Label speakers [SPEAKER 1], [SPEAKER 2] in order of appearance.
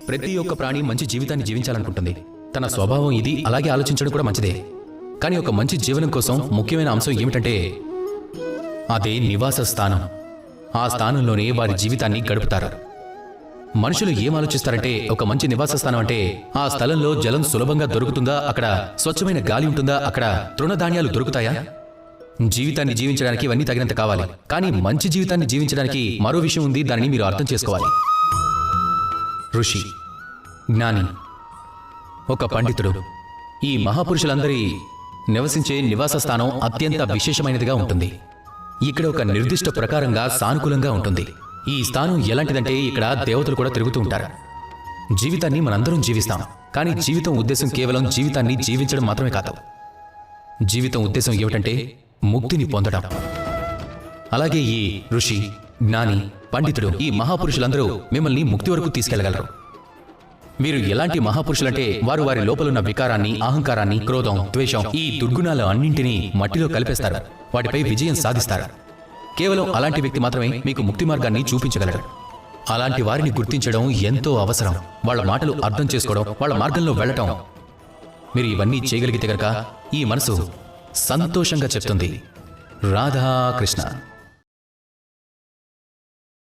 [SPEAKER 1] ప్రతి ఒక్క ప్రాణి మంచి జీవితాన్ని జీవించాలనుకుంటుంది. తన స్వభావం ఇది, అలాగే ఆలోచించడం కూడా మంచిదే. కానీ ఒక మంచి జీవనం కోసం ముఖ్యమైన అంశం ఏమిటంటే అదే నివాస స్థానం. ఆ స్థానంలోనే వారి జీవితాన్ని గడుపుతారు. మనుషులు ఏం ఆలోచిస్తారంటే ఒక మంచి నివాస స్థానం అంటే ఆ స్థలంలో జలం సులభంగా దొరుకుతుందా, అక్కడ స్వచ్ఛమైన గాలి ఉంటుందా, అక్కడ తృణధాన్యాలు దొరుకుతాయా. జీవితాన్ని జీవించడానికి ఇవన్నీ తగినంత కావాలి. కానీ మంచి జీవితాన్ని జీవించడానికి మరో విషయం ఉంది, దానిని మీరు అర్థం చేసుకోవాలి. ఋషి, జ్ఞాని, ఒక పండితుడు, ఈ మహాపురుషులందరి నివసించే నివాస స్థానం అత్యంత విశేషమైనదిగా ఉంటుంది. ఇక్కడ ఒక నిర్దిష్ట ప్రకారంగా సానుకూలంగా ఉంటుంది. ఈ స్థానం ఎలాంటిదంటే ఇక్కడ దేవతలు కూడా తిరుగుతూ ఉంటారు. జీవితాన్ని మనందరం జీవిస్తాం, కానీ జీవితం ఉద్దేశం కేవలం జీవితాన్ని జీవించడం మాత్రమే కాదు. జీవితం ఉద్దేశం ఏమిటంటే ముక్తిని పొందడం. అలాగే ఈ ఋషి, జ్ఞాని, పండితుడు, ఈ మహాపురుషులందరూ మిమ్మల్ని ముక్తి వరకు తీసుకెళ్లగలరు. మీరు ఎలాంటి మహాపురుషులంటే వారు వారి లోపలున్న వికారాన్ని, అహంకారాన్ని, క్రోధం, ద్వేషం, ఈ దుర్గుణాలు అన్నింటినీ మట్టిలో కలిపేస్తారు. వాటిపై విజయం సాధిస్తారు. కేవలం అలాంటి వ్యక్తి మాత్రమే మీకు ముక్తి మార్గాన్ని చూపించగలడు. అలాంటి వారిని గుర్తించడం ఎంతో అవసరం. వాళ్ళ మాటలు అర్థం చేసుకోవడం, వాళ్ళ మార్గంలో వెళ్ళటం. మీరు ఇవన్నీ చేయగలిగితే గనక ఈ మనసు సంతోషంగా చెప్తుంది రాధాకృష్ణ.